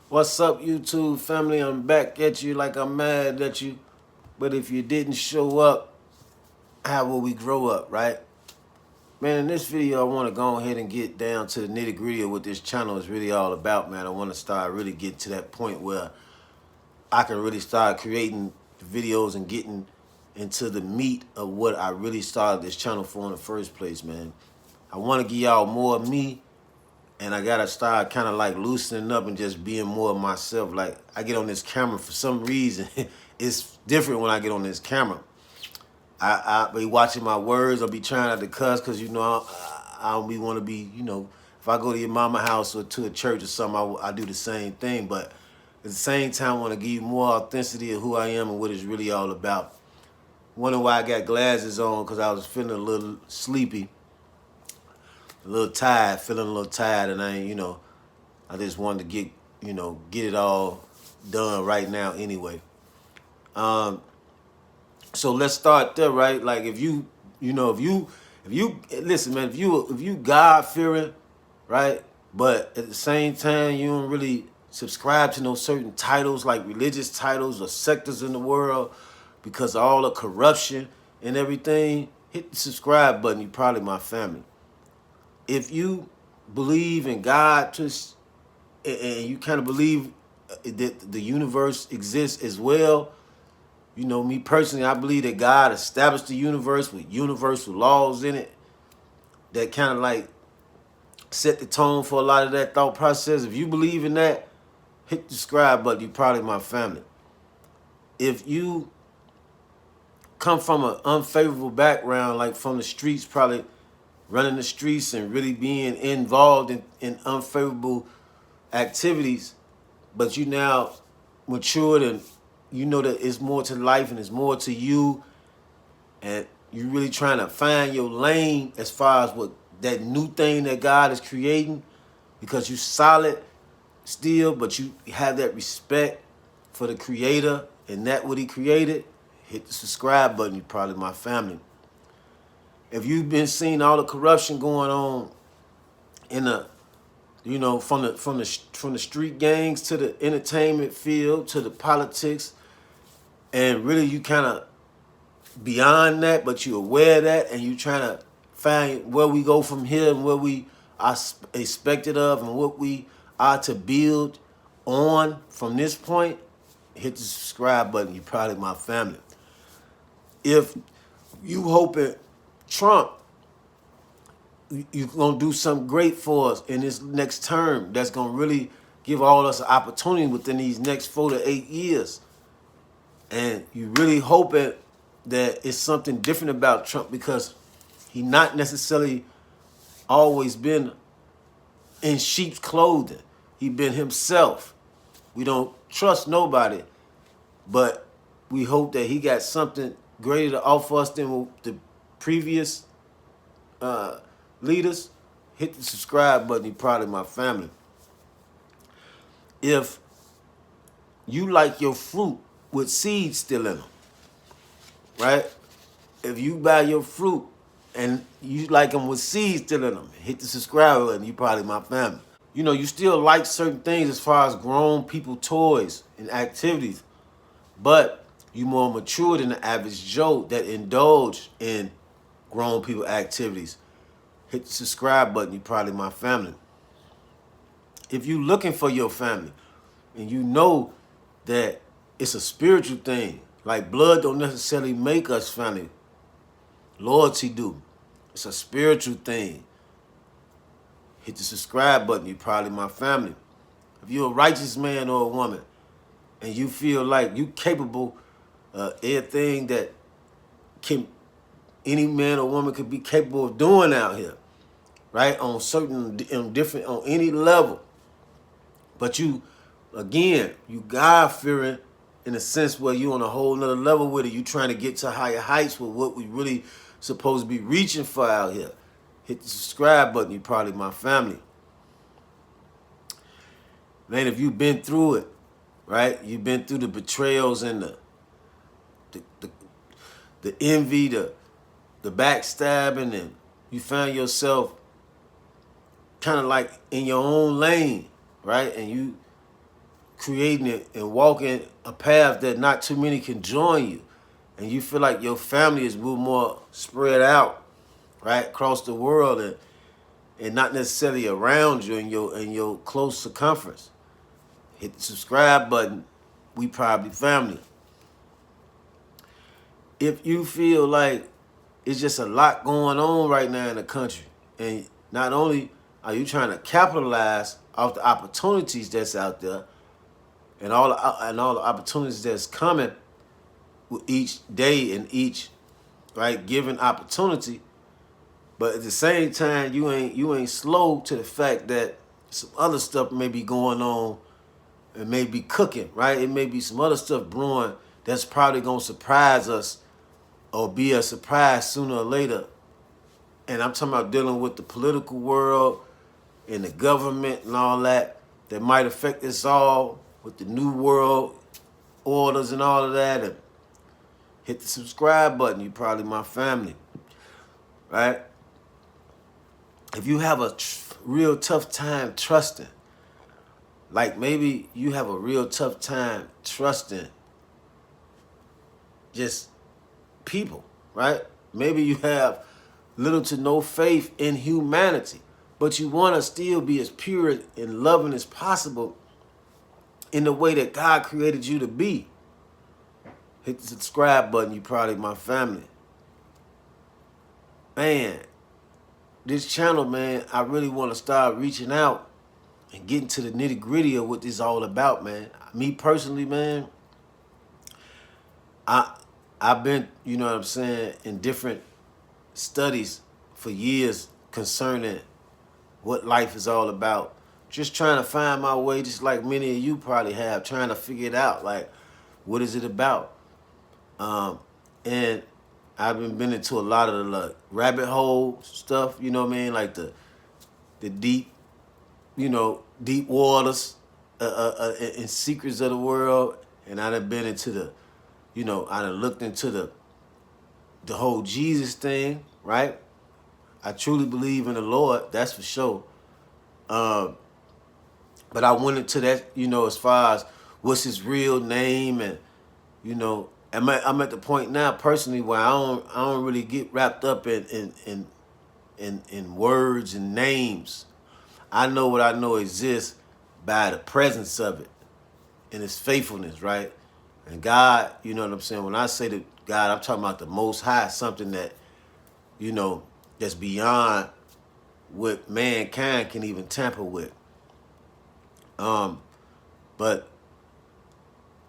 What's up, YouTube family? I'm back at you like I'm mad at you. But if you didn't show up, how will we grow up, right? Man, in this video, I want to go ahead and get down to the nitty gritty of what this channel is really all about, man. I want to start really getting to that point where I can really start creating videos and getting into the meat of what I really started this channel for in the first place, man. I want to give y'all more of me, and I gotta start kind of like loosening up and just being more of myself. Like, I get on this camera for some reason. It's different when I get on this camera. I be watching my words. I'll be trying not to cuss because, you know, I don't be want to be, you know, if I go to your mama house or to a church or something, I do the same thing. But at the same time, I want to give you more authenticity of who I am and what it's really all about. Wonder why I got glasses on, because I was feeling a little sleepy, a little tired, feeling a little tired, and I ain't, you know, I just wanted to get, you know, get it all done right now anyway. So let's start there, right? Like, if you, you know, if you listen, man, if you God fearing, right, but at the same time you don't really subscribe to no certain titles like religious titles or sectors in the world because of all the corruption and everything, hit the subscribe button. You probably my family. If you believe in God, just and you kind of believe that the universe exists as well. You know, me personally, I believe that God established the universe with universal laws in it that kind of like set the tone for a lot of that thought process. If you believe in that, hit the subscribe button. You probably my family. If you come from an unfavorable background, like from the streets, probably running the streets and really being involved in unfavorable activities, but you now matured and you know that it's more to life and it's more to you, and you really trying to find your lane as far as what that new thing that God is creating, because you solid still, but you have that respect for the creator and that what he created, hit the subscribe button. You probably my family. If you've been seeing all the corruption going on in the, you know, from the street gangs to the entertainment field to the politics, and really you kind of beyond that, but you're aware of that, and you trying to find where we go from here and where we are expected of and what we are to build on from this point, hit the subscribe button. You probably my family. If you hoping Trump, you're going to do something great for us in this next term that's going to really give all us an opportunity within these next 4 to 8 years. And you really hoping that it's something different about Trump, because he not necessarily always been in sheep's clothing. He been himself. We don't trust nobody, but we hope that he got something greater to offer us than the previous leaders. Hit the subscribe button. You probably my family. If you like your fruit with seeds still in them, right? If you buy your fruit and you like them with seeds still in them, hit the subscribe button. You probably my family. You know, you still like certain things as far as grown people toys and activities, but you more mature than the average Joe that indulge in grown people activities. Hit the subscribe button. You probably my family. If you looking for your family and you know that it's a spiritual thing, like blood don't necessarily make us family, loyalty do. It's a spiritual thing. Hit the subscribe button. You probably my family. If you're a righteous man or a woman and you feel like you capable of everything that can any man or woman could be capable of doing out here, right? On certain, different, on any level. But you, again, you God fearing in a sense where you on a whole nother level with it. You trying to get to higher heights with what we really supposed to be reaching for out here. Hit the subscribe button. You probably my family. Man, if you've been through it, right? You've been through the betrayals and the envy, the backstabbing, and you found yourself kind of like in your own lane, right? And you creating it and walking a path that not too many can join you, and you feel like your family is a little more spread out, right, across the world, and not necessarily around you in your close circumference, hit the subscribe button. We probably family. If you feel like it's just a lot going on right now in the country, and not only are you trying to capitalize off the opportunities that's out there, and all the opportunities that's coming with each day and each given opportunity, but at the same time you ain't slow to the fact that some other stuff may be going on and may be cooking, right? It may be some other stuff brewing that's probably gonna surprise us or be a surprise sooner or later. And I'm talking about dealing with the political world and the government and all that might affect us all with the new world orders and all of that. And hit the subscribe button. You probably my family, right? If you have a real tough time trusting, like maybe you have a real tough time trusting just people, right? Maybe you have little to no faith in humanity, but you want to still be as pure and loving as possible in the way that God created you to be. Hit the subscribe button. You probably my family. Man, this channel, man, I really want to start reaching out and getting to the nitty gritty of what this is all about, man. Me personally, man, I've been, you know what I'm saying, in different studies for years concerning what life is all about. Just trying to find my way, just like many of you probably have, trying to figure it out. Like, what is it about? And I've been into a lot of the rabbit hole stuff, you know what I mean? Like the deep, deep waters and secrets of the world. And I done been into the, I done looked into the whole Jesus thing, right? I truly believe in the Lord, that's for sure. But I went into that, as far as what's his real name, and I'm at the point now personally where I don't really get wrapped up in words and names. I know what I know exists by the presence of it and its faithfulness, right? And God, you know what I'm saying? When I say that God, I'm talking about the Most High, something that, that's beyond what mankind can even tamper with. But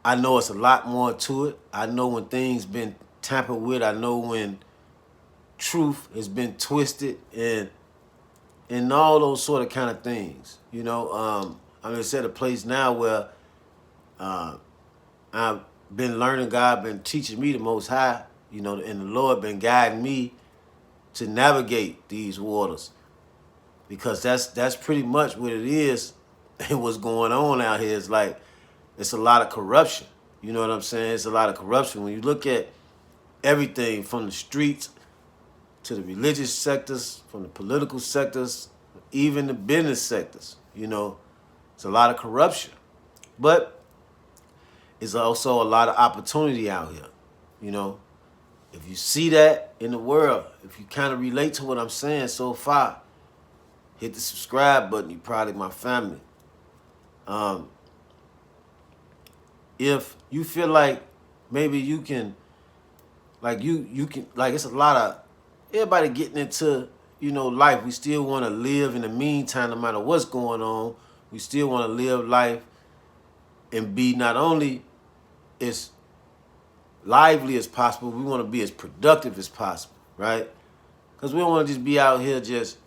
I know it's a lot more to it. I know when things been tampered with. I know when truth has been twisted and all those sort of kind of things. I'm just at a place now where I've been learning. God been teaching me the Most High, and the Lord been guiding me to navigate these waters, because that's pretty much what it is. And what's going on out here is like, it's a lot of corruption. You know what I'm saying? It's a lot of corruption. When you look at everything from the streets to the religious sectors, from the political sectors, even the business sectors, it's a lot of corruption. But it's also a lot of opportunity out here. If you see that in the world, if you kind of relate to what I'm saying so far, hit the subscribe button. You probably my family. If you feel like maybe you can, it's a lot of everybody getting into, life. We still want to live in the meantime, no matter what's going on. We still want to live life and be not only as lively as possible, we want to be as productive as possible, right? Because we don't want to just be out here just,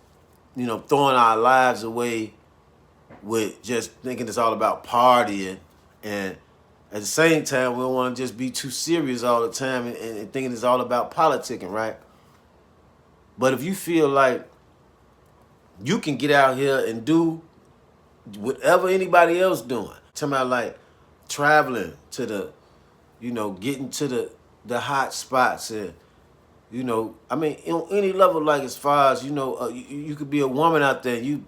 throwing our lives away with just thinking it's all about partying, and at the same time we don't want to just be too serious all the time and thinking it's all about politicking, right? But if you feel like you can get out here and do whatever anybody else doing, talking about like traveling to the, getting to the hot spots and You know, I mean, on any level, like as far as you could be a woman out there. You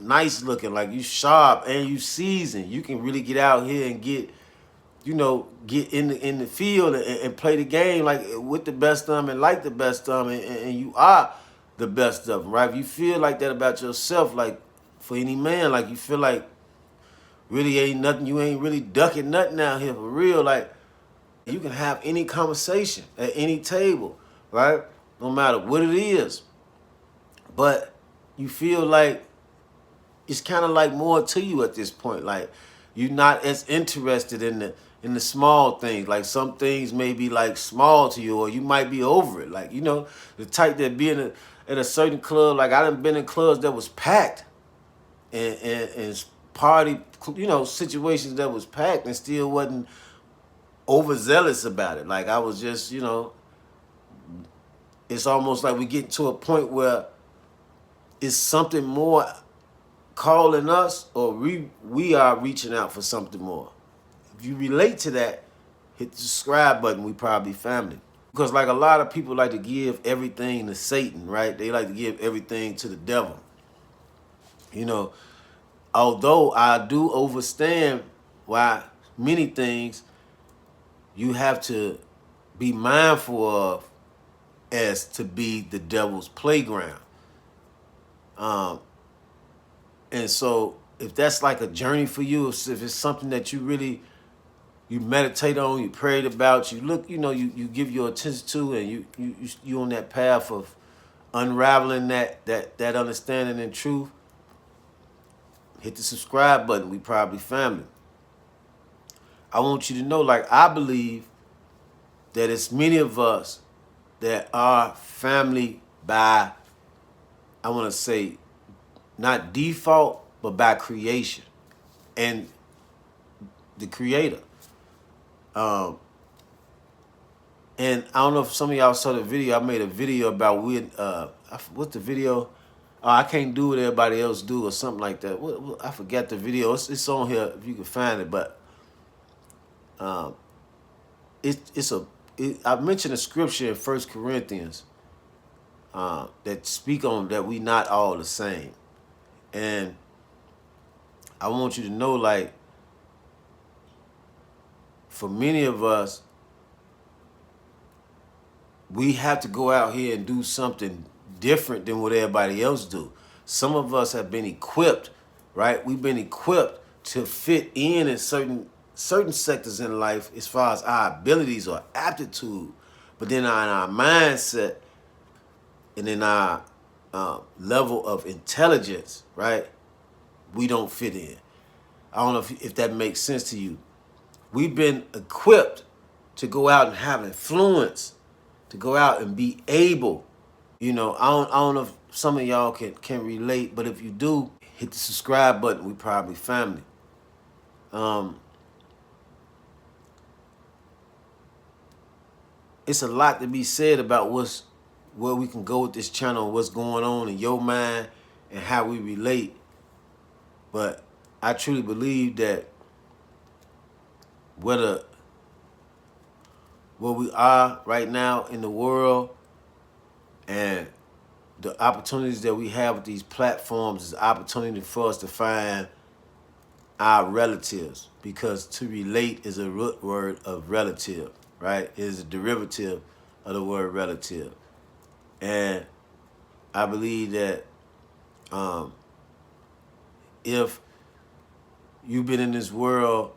nice looking, like you sharp and you seasoned. You can really get out here and get in the field and play the game like with the best of them and like the best of them, and you are the best of them, right? If you feel like that about yourself, like for any man, like you feel like really ain't nothing, you ain't really ducking nothing out here for real, like you can have any conversation at any table, right? No matter what it is. But you feel like it's kind of like more to you at this point. Like you're not as interested in the small things. Like some things may be like small to you, or you might be over it. Like the type that being at a certain club. Like I done been in clubs that was packed, and party situations that was packed, and still wasn't overzealous about it. Like I was just it's almost like we get to a point where it's something more calling us, or we are reaching out for something more. If you relate to that, hit the subscribe button. We probably family. Because like a lot of people like to give everything to Satan, right? They like to give everything to the devil. Although I do understand why many things you have to be mindful of as to be the devil's playground. And so if that's like a journey for you, if it's something that you really, you meditate on, you prayed about, you look, you give your attention to, and you on that path of unraveling that understanding and truth, hit the subscribe button. We probably family. I want you to know, like, I believe that it's many of us that are family by, I want to say, not default, but by creation and the creator. And I don't know if some of y'all saw the video. I made a video about what's the video? I can't do what everybody else do or something like that. I forgot the video. It's on here if you can find it. But I mentioned a scripture in 1 Corinthians that speak on that we not all the same. And I want you to know, like, for many of us, we have to go out here and do something different than what everybody else do. Some of us have been equipped, right? We've been equipped to fit in certain sectors in life as far as our abilities or aptitude. But then in our mindset and in our level of intelligence, right, we don't fit in. I don't know if that makes sense to you. We've been equipped to go out and have influence, to go out and be able. I don't know if some of y'all can relate, but if you do, hit the subscribe button. We probably family. It's a lot to be said about where we can go with this channel, what's going on in your mind, and how we relate. But I truly believe that where we are right now in the world and the opportunities that we have with these platforms is an opportunity for us to find our relatives, because to relate is a root word of relative, right? It is a derivative of the word relative. And I believe that if you've been in this world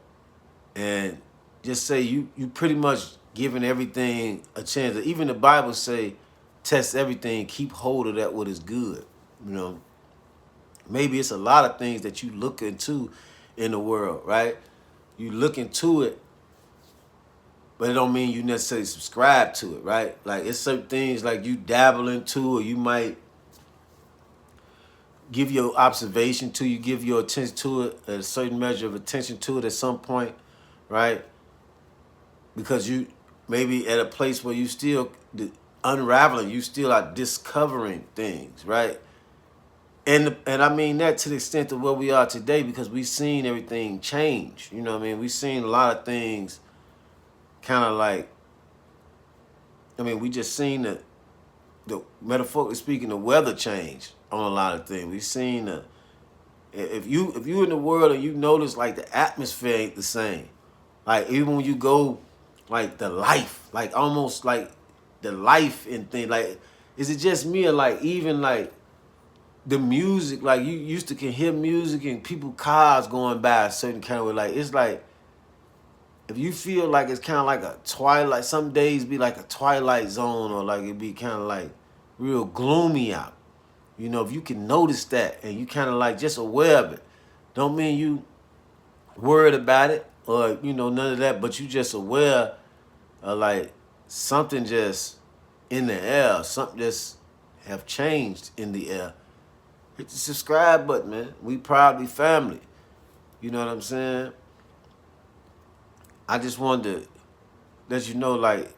and just say you pretty much giving everything a chance. Even the Bible say, test everything, keep hold of that what is good. Maybe it's a lot of things that you look into in the world, right? You look into it, but it don't mean you necessarily subscribe to it, right? Like it's certain things like you dabble into, or you might give your observation to, you give your attention to it, a certain measure of attention to it at some point, right? Because you maybe at a place where you still unraveling, you still are discovering things, right? And I mean that to the extent of where we are today, because we've seen everything change. You know what I mean? We've seen a lot of things kind of like, we just seen the metaphorically speaking, the weather change on a lot of things. We've seen if you in the world and you notice like the atmosphere ain't the same. Like even when you go, like the life, like almost like the life and thing. Like, is it just me or like even like the music? Like you used to can hear music and people cars going by a certain kind of way. Like it's like if you feel like it's kind of like a twilight. Some days be like a twilight zone or like it be kind of like real gloomy out. You know, if you can notice that and you kind of like just aware of it, don't mean you worried about it or, you know, none of that, but you just aware of like something just in the air, something just have changed in the air. Hit the subscribe button, man. We proudly family. You know what I'm saying? I just wanted to let you know, like,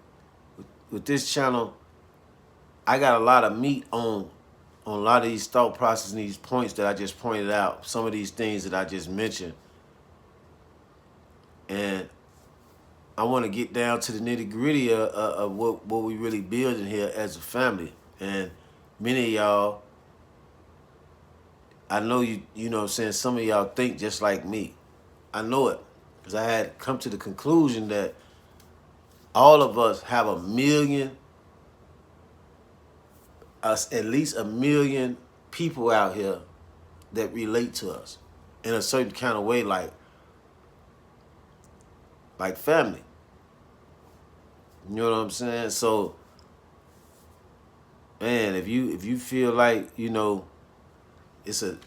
with this channel, I got a lot of meat on a lot of these thought processes and these points that I just pointed out, some of these things that I just mentioned. And I want to get down to the nitty gritty of what we really building here as a family. And many of y'all, I know you know what I'm saying, some of y'all think just like me. I know it. Because I had come to the conclusion that all of us have at least a million people out here that relate to us in a certain kind of way, like family. You know what I'm saying? So, man, if you feel like, you know, it's a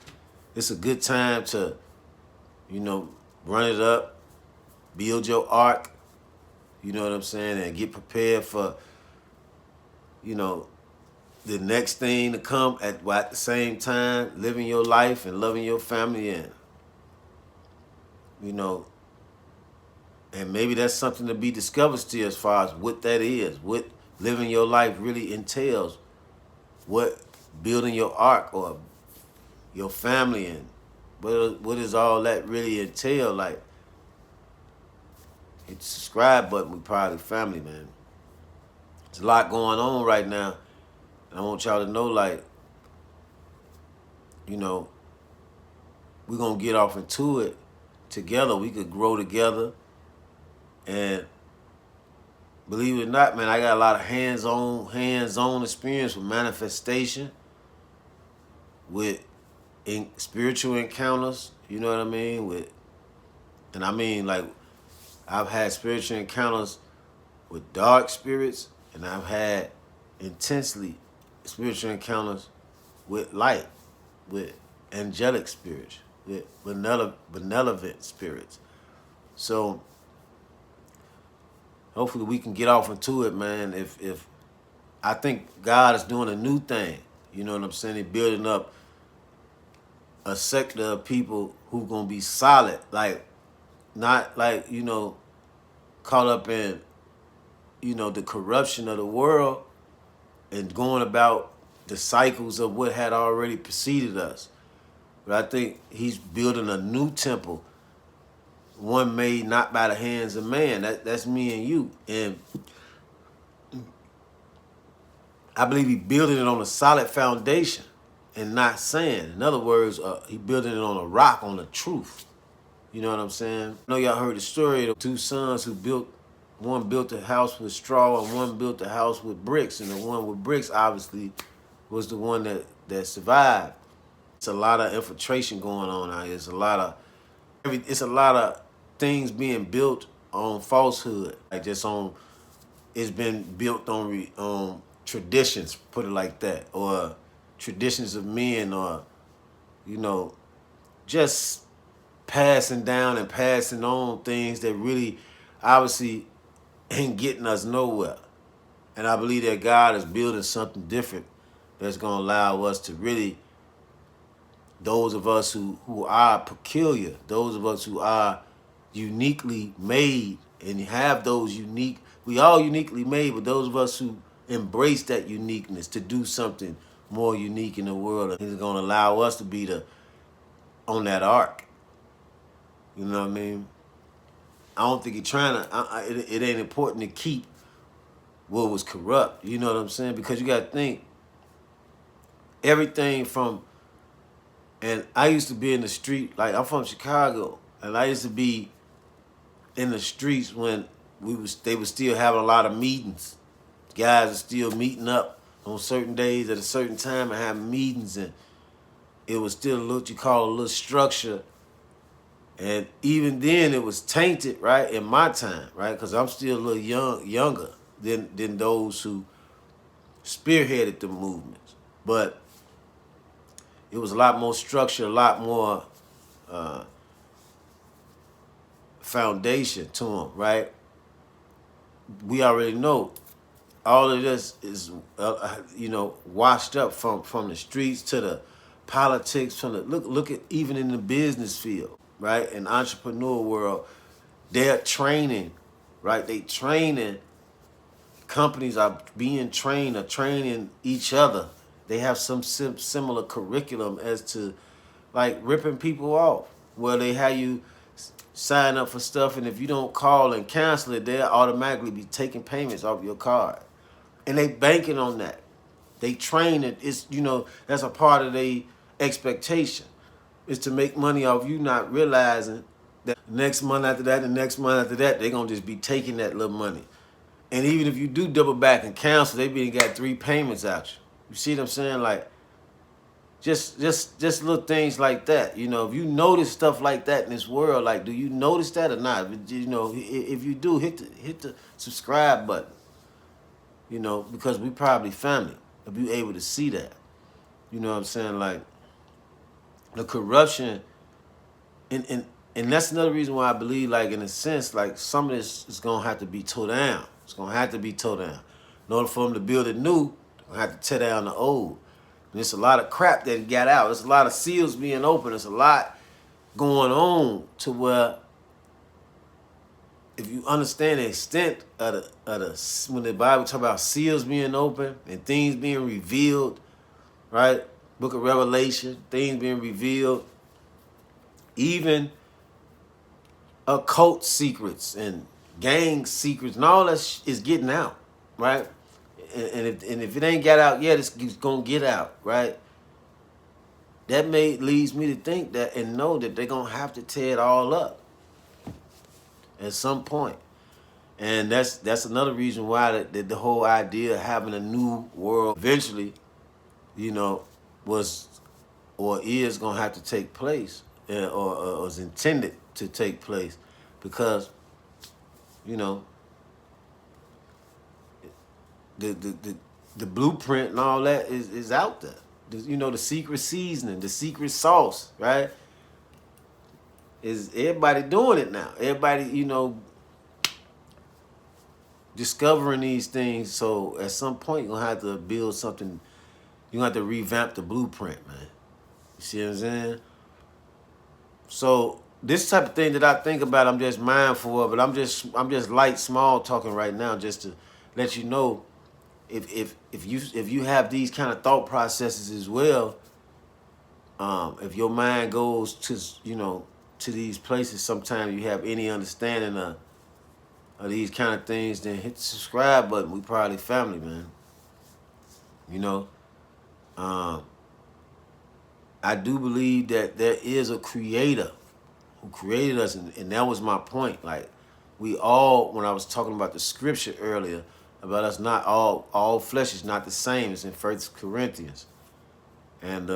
good time to, you know, run it up, build your arc, you know what I'm saying, and get prepared for, you know, the next thing to come at the same time, living your life and loving your family, and, you know, and maybe that's something to be discovered still as far as what that is, what living your life really entails, what building your arc or your family and what does all that really entail. Like, hit the subscribe button. We proudly family, man. There's a lot going on right now. And I want y'all to know, like, you know, we're going to get off into it together. We could grow together. And believe it or not, man, I got a lot of hands-on experience with manifestation, with spiritual encounters, you know what I mean? And I mean, like, I've had spiritual encounters with dark spirits, and I've had intensely spiritual encounters with light, with angelic spirits, with benevolent spirits. So hopefully we can get off into it, man. If I think God is doing a new thing, you know what I'm saying? He's building up a sector of people who gonna be solid, like not like, you know, caught up in, you know, the corruption of the world and going about the cycles of what had already preceded us. But I think he's building a new temple, one made not by the hands of man. That's me and you. And I believe he's building it on a solid foundation and not sand. In other words, he building it on a rock, on the truth. You know what I'm saying? I know y'all heard the story of the two sons who one built the house with straw and one built the house with bricks. And the one with bricks obviously was the one that survived. It's a lot of infiltration going on out here. It's a lot of things being built on falsehood. Like it's been built on traditions, put it like that, or traditions of men, or, you know, just passing down and passing on things that really obviously ain't getting us nowhere. And I believe that God is building something different that's going to allow us to really, those of us who are peculiar, those of us who are uniquely made and have those we all uniquely made, but those of us who embrace that uniqueness to do something more unique in the world, he's going to allow us to be on that arc. You know what I mean? I don't think he's trying to, it ain't important to keep what was corrupt. You know what I'm saying? Because you got to think, everything from, and I used to be in the street, like I'm from Chicago, and I used to be in the streets when they was still having a lot of meetings. Guys are still meeting up on certain days at a certain time and having meetings, and it was still what you call a little structure. And even then, it was tainted, right, in my time, right, because I'm still a little younger than those who spearheaded the movements. But it was a lot more structure, a lot more foundation to them, right? We already know all of this is, washed up from the streets to the politics. From the look at even in the business field, right? In entrepreneur world, they're training, right? They training. Companies are being trained or training each other. They have some similar curriculum as to like ripping people off, where they have you sign up for stuff, and if you don't call and cancel it, they'll automatically be taking payments off your card. And they banking on that. They train it. It's, that's a part of their expectation, is to make money off you, not realizing that next month after that, the next month after that, they're going to just be taking that little money. And even if you do double back and cancel, they be got 3 payments out you. You see what I'm saying? Like, just little things like that. If you notice stuff like that in this world, like, do you notice that or not? If you do, hit the subscribe button. Because we probably family. If you able to see that, you know what I'm saying? Like, the corruption, and that's another reason why I believe, like, in a sense, like, some of this is gonna have to be tore down. It's gonna have to be tore down. In order for them to build it new, they're gonna have to tear down the old. And there's a lot of crap that got out. There's a lot of seals being opened. There's a lot going on to where, if you understand the extent of the when the Bible talk about seals being open and things being revealed, right? Book of Revelation, things being revealed, even occult secrets and gang secrets and all that is getting out, right? And if it ain't got out yet, it's gonna get out, right? That leads me to think that and know that they're gonna have to tear it all up at some point. And that's another reason why the whole idea of having a new world eventually, was or is gonna have to take place, or was intended to take place, because the blueprint and all that is out there. The secret seasoning, the secret sauce, right? Is everybody doing it now? Everybody, discovering these things. So at some point, you're gonna have to build something. You're gonna have to revamp the blueprint, man. You see what I'm saying? So this type of thing that I think about, I'm just mindful of, but I'm just light small talking right now, just to let you know, if you have these kind of thought processes as well, if your mind goes to to these places, sometimes you have any understanding of these kind of things, then hit the subscribe button. We probably family, man. I do believe that there is a creator who created us, and that was my point. Like, we all, when I was talking about the scripture earlier, about us not all flesh is not the same. It's in 1 Corinthians. And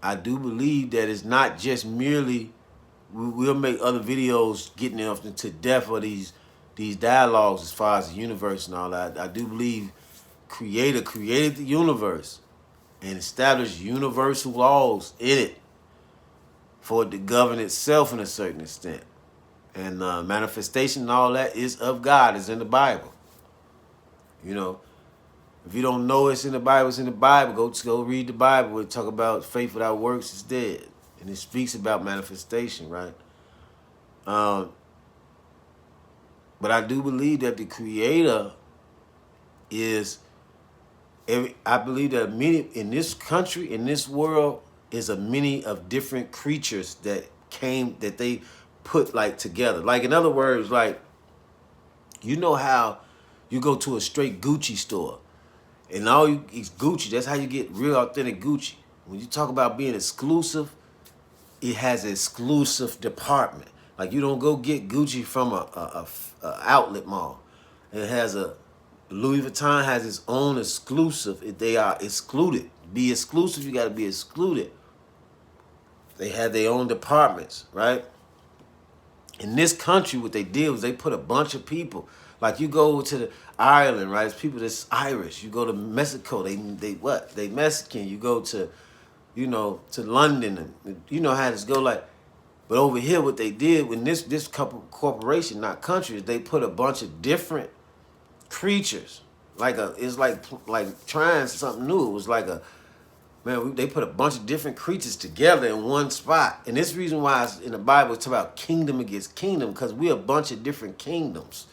I do believe that it's not just merely, we'll make other videos getting into depth of these dialogues as far as the universe and all that. I do believe Creator created the universe and established universal laws in it for it to govern itself in a certain extent. And manifestation and all that is of God, is in the Bible. If you don't know it's in the Bible, it's in the Bible. Go read the Bible. It talk about faith without works is dead. And it speaks about manifestation, right? But I do believe that the Creator is, I believe that many in this country, in this world, is a many of different creatures that they put like together. Like, in other words, like, how you go to a straight Gucci store And all you it's Gucci. That's how you get real authentic Gucci. When you talk about being exclusive, it has an exclusive department. Like you don't go get Gucci from a outlet mall. It has a Louis Vuitton has its own exclusive. If they are excluded, be exclusive. You got to be excluded. They have their own departments, right? In this country, what they did was they put a bunch of people. Like you go to the Ireland, right? It's people that's Irish. You go to Mexico, they what? They Mexican. You go to, to London, and you know how this go. Like, but over here, what they did when this couple corporation, not countries, they put a bunch of different creatures. It's like trying something new. It was like they put a bunch of different creatures together in one spot. And this reason why it's in the Bible it's about kingdom against kingdom, because we're a bunch of different kingdoms,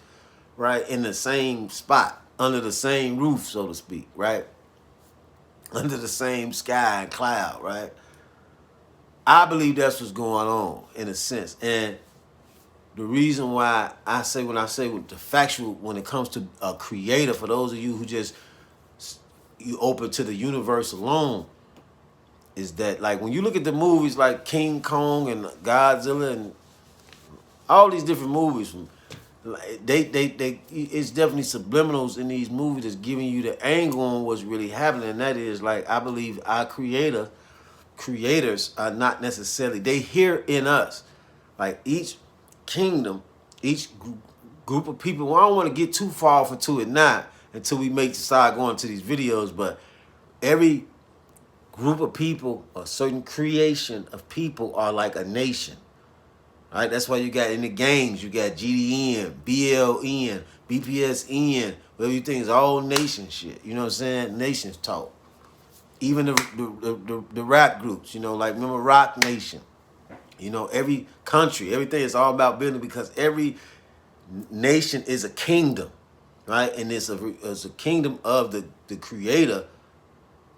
right? In the same spot, under the same roof, so to speak, right? Under the same sky and cloud, right? I believe that's what's going on in a sense. And the reason why when I say with the factual, when it comes to a creator, for those of you who you open to the universe alone, is that like when you look at the movies like King Kong and Godzilla and all these different movies, it's definitely subliminals in these movies that's giving you the angle on what's really happening. And that is like, I believe our creators are not necessarily, they hear in us. Like each kingdom, each group of people, well, I don't want to get too far off into it now until we start going to these videos, but every group of people, a certain creation of people are like a nation. All right, that's why you got in the gangs, you got GDN, BLN, BPSN, whatever you think is all nation shit. You know what I'm saying? Nations talk. Even the rap groups, like remember Rock Nation. Every country, everything is all about business because every nation is a kingdom, right? And it's a kingdom of the creator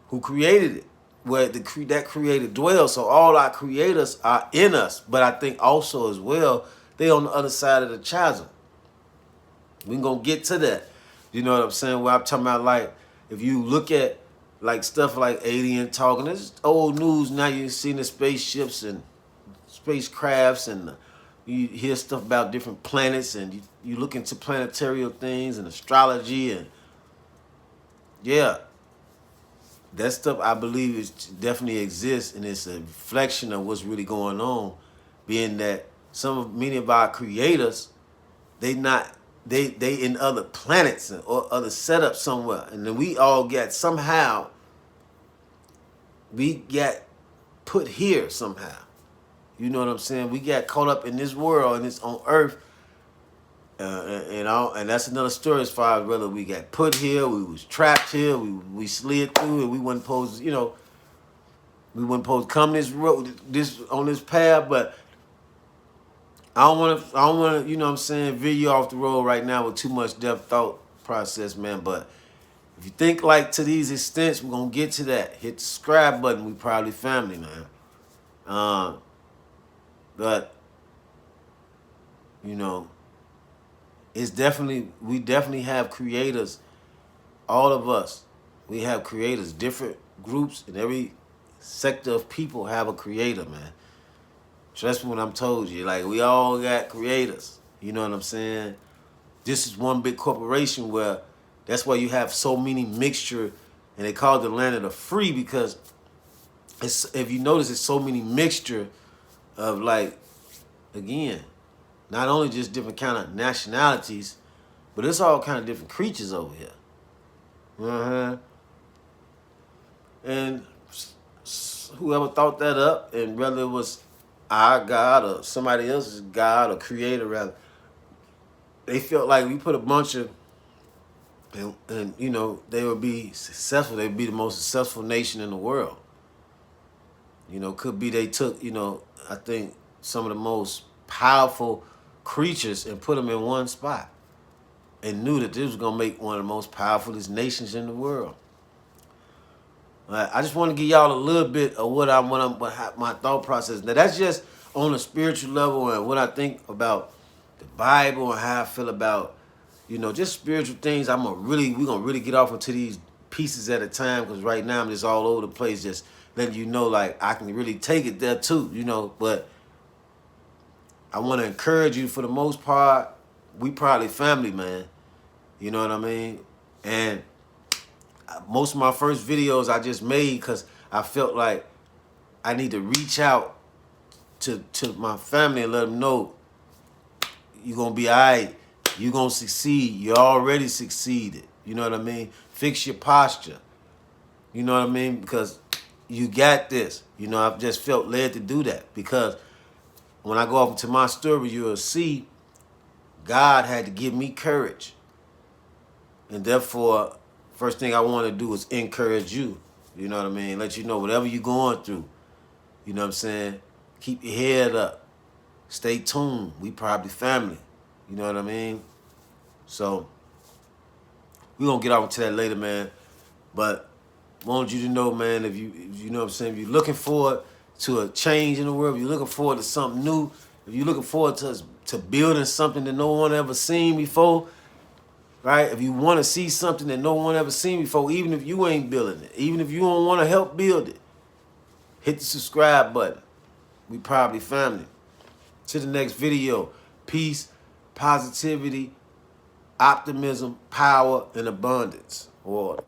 who created it, where that creator dwells. So all our creators are in us, but I think also as well, they on the other side of the chasm. We're going to get to that. You know what I'm saying? Where I'm talking about, like, if you look at like stuff like alien talking, this old news now, you've seen the spaceships and spacecrafts, and you hear stuff about different planets, and you look into planetary things and astrology, and yeah, that stuff I believe definitely exists, and it's a reflection of what's really going on, being that many of our creators, they in other planets or other setups somewhere, and then we all get put here somehow. You know what I'm saying? We got caught up in this world and it's on Earth, and that's another story as far as whether we got put here, we was trapped here, we slid through, and we wasn't supposed, we wasn't supposed to come this road, on this path. But I don't want to, you know what I'm saying, veer you off the road right now with too much depth thought process, man. But if you think like to these extents, we're gonna get to that. Hit the subscribe button. We probably family, man. But we definitely have creators. All of us, we have creators. Different groups and every sector of people have a creator, man. Trust me when I'm told you, like, we all got creators. You know what I'm saying? This is one big corporation where that's why you have so many mixture, and they call it the land of the free, because if you notice, it's so many mixture of, like, again, not only just different kind of nationalities, but it's all kind of different creatures over here. And whoever thought that up, and whether it was our God or somebody else's God or creator, rather, they felt like we put a bunch of, and they would be successful. They'd be the most successful nation in the world. Could be they took, I think some of the most powerful creatures and put them in one spot, and knew that this was gonna make one of the most powerfulest nations in the world. I just want to give y'all a little bit of what my thought process. Now that's just on a spiritual level and what I think about the Bible and how I feel about, just spiritual things. We're gonna really get off into these pieces at a time, because right now I'm just all over the place, just letting you know, like, I can really take it there too, you know. But I want to encourage you, for the most part, we probably family, man. You know what I mean? And most of my first videos I just made because I felt like I need to reach out to my family and let them know you're going to be all right. You're going to succeed. You already succeeded. You know what I mean? Fix your posture. You know what I mean? Because you got this. You know, I've just felt led to do that, because when I go off into my story, you'll see God had to give me courage. And therefore, first thing I want to do is encourage you. You know what I mean? Let you know whatever you're going through, you know what I'm saying? Keep your head up. Stay tuned. We probably family. You know what I mean? So, we're going to get off to that later, man. But I want you to know, man, if you know what I'm saying, if you're looking forward to a change in the world, if you're looking forward to something new, if you're looking forward to building something that no one ever seen before, right? If you want to see something that no one ever seen before, even if you ain't building it, even if you don't want to help build it, hit the subscribe button. We probably family. To the next video. Peace, positivity, optimism, power, and abundance. Order.